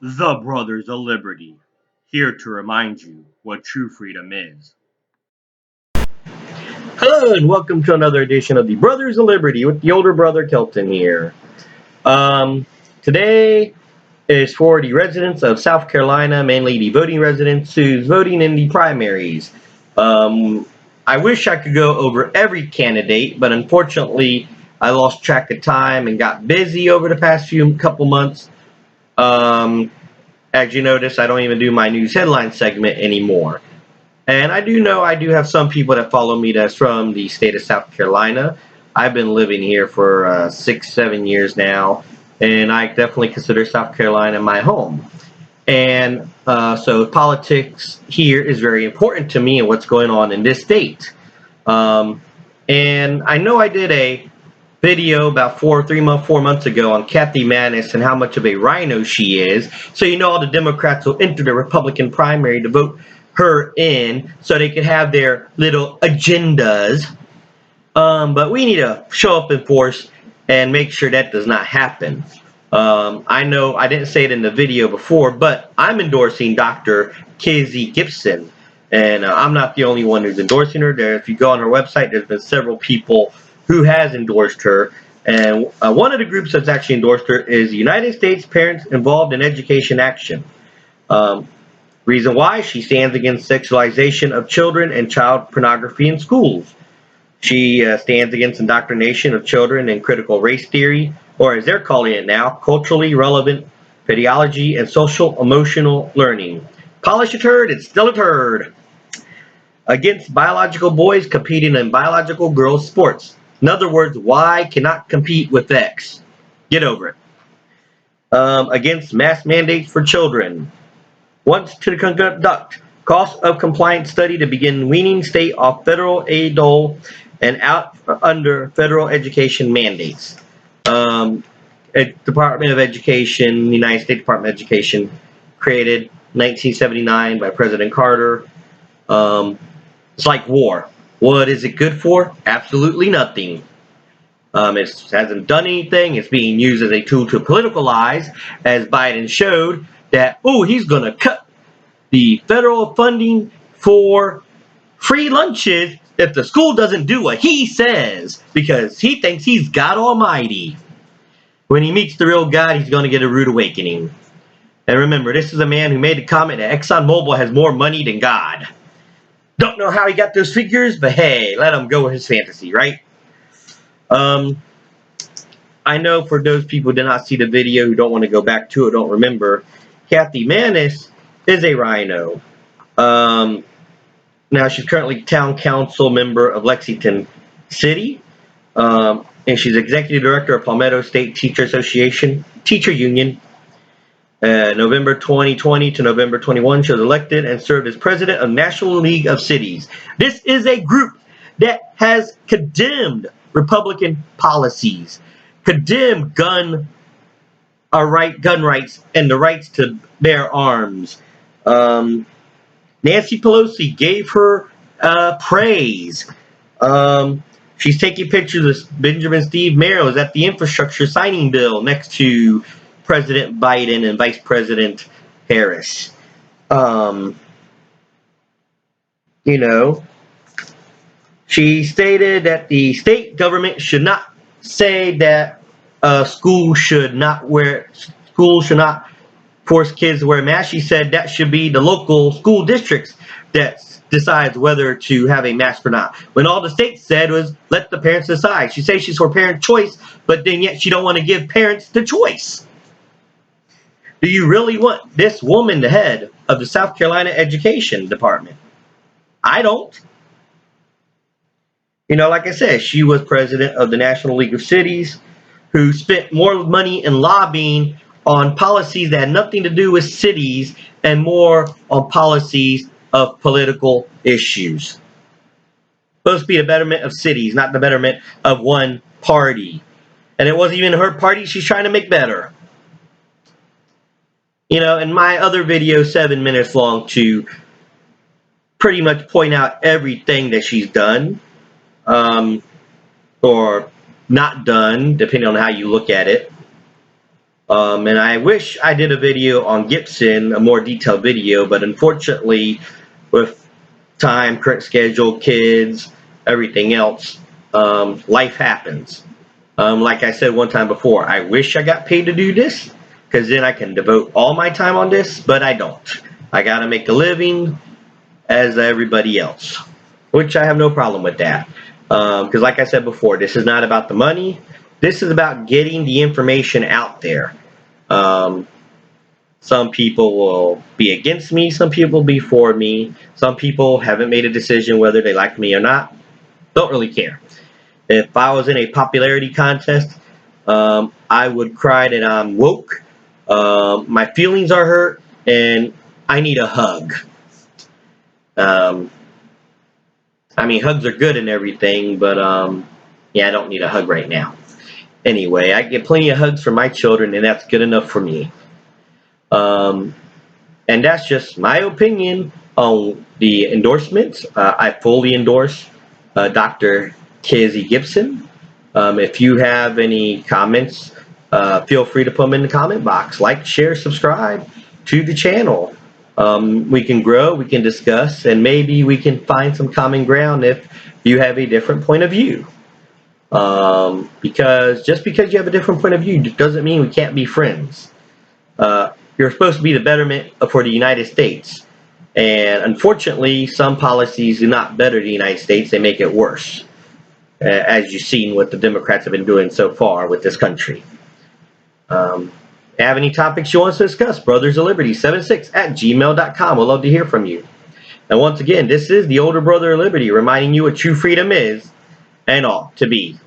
The Brothers of Liberty, here to remind you what true freedom is. Hello, and welcome to another edition of the Brothers of Liberty with the older brother Kelton here. Today is for the residents of South Carolina, mainly the voting residents who's voting in the primaries. I wish I could go over every candidate, but unfortunately, I lost track of time and got busy over the past few couple months. Um, as you notice, I don't even do my news headline segment anymore. And I do know I do have some people that follow me that's from the state of South Carolina. I've been living here for 6, 7 years now, and I definitely consider South Carolina my home. And so politics here is very important to me and what's going on in this state. Um, and I know I did a video about 4 months ago on Kathy Maness and how much of a RINO she is. So you know all the Democrats will enter the Republican primary to vote her in so they could have their little agendas. But we need to show up in force and make sure that does not happen. I know I didn't say it in the video before, but I'm endorsing Dr. Kizzy Gibson. And I'm not the only one who's endorsing her. There, if you go on her website, there's been several people who has endorsed her. And one of the groups that's actually endorsed her is United States Parents Involved in Education Action. Um, Reason why? She stands against sexualization of children and child pornography in schools. She stands against indoctrination of children in critical race theory, or as they're calling it now, culturally relevant pedagogy and social emotional learning. Polish a turd, it's still a turd. Against biological boys competing in biological girls' sports. In other words, Y cannot compete with X. Get over it. Against mass mandates for children. Wants to conduct cost of compliance study to begin weaning state off federal aid dole and out under federal education mandates. Department of Education, United States Department of Education, created 1979 by President Carter. It's like war. What is it good for? Absolutely nothing. It hasn't done anything. It's being used as a tool to politicalize, as Biden showed that, oh, he's going to cut the federal funding for free lunches if the school doesn't do what he says, because he thinks he's God Almighty. When he meets the real God, he's going to get a rude awakening. And remember, this is a man who made a comment that ExxonMobil has more money than God. Don't know how he got those figures, but hey, let him go with his fantasy, right? I know for those people who did not see the video, who don't want to go back to it, don't remember, Kathy Maness is a RINO. Now she's currently town council member of Lexington City, and she's executive director of Palmetto State Teacher Association Teacher Union. November 2020 to November 21, she was elected and served as president of National League of Cities. This is a group that has condemned Republican policies, condemned gun rights and the rights to bear arms. Nancy Pelosi gave her praise. She's taking pictures of Benjamin Steve Merrill at the infrastructure signing bill next to President Biden and Vice President Harris. She stated that the state government should not say that schools should not force kids to wear masks. She said that should be the local school districts that decides whether to have a mask or not. When all the state said was let the parents decide. She says she's for parent choice, but then yet she don't want to give parents the choice. Do you really want this woman the head of the South Carolina Education Department? I don't. Like I said, she was president of the National League of Cities, who spent more money in lobbying on policies that had nothing to do with cities and more on policies of political issues. Supposed to be the betterment of cities, not the betterment of one party. And it wasn't even her party she's trying to make better. In my other video, 7 minutes long, to pretty much point out everything that she's done, or not done, depending on how you look at it. And I wish I did a video on Gibson, a more detailed video, but unfortunately, with time, current schedule, kids, everything else, life happens. Like I said one time before, I wish I got paid to do this, because then I can devote all my time on this, but I don't. I gotta make a living as everybody else, which I have no problem with that. Because like I said before, this is not about the money. This is about getting the information out there. Um, some people will be against me, some people will be for me, some people haven't made a decision whether they like me or not. Don't really care. If I was in a popularity contest, I would cry that I'm woke, my feelings are hurt, and I need a hug. Um, I mean, hugs are good and everything, but yeah, I don't need a hug right now. Anyway, I get plenty of hugs from my children, and that's good enough for me. Um, and that's just my opinion on the endorsements. I fully endorse Dr. Kizzy Gibson. If you have any comments, feel free to put them in the comment box. Like, share, subscribe to the channel. We can grow, we can discuss, and maybe we can find some common ground if you have a different point of view. Because just because you have a different point of view doesn't mean we can't be friends. You're supposed to be the betterment for the United States. And unfortunately, some policies do not better the United States, they make it worse. As you've seen what the Democrats have been doing so far with this country. Have any topics you want us to discuss? Brothers of Liberty 76@gmail.com. We'd love to hear from you. And once again, this is the older brother of Liberty reminding you what true freedom is and ought to be.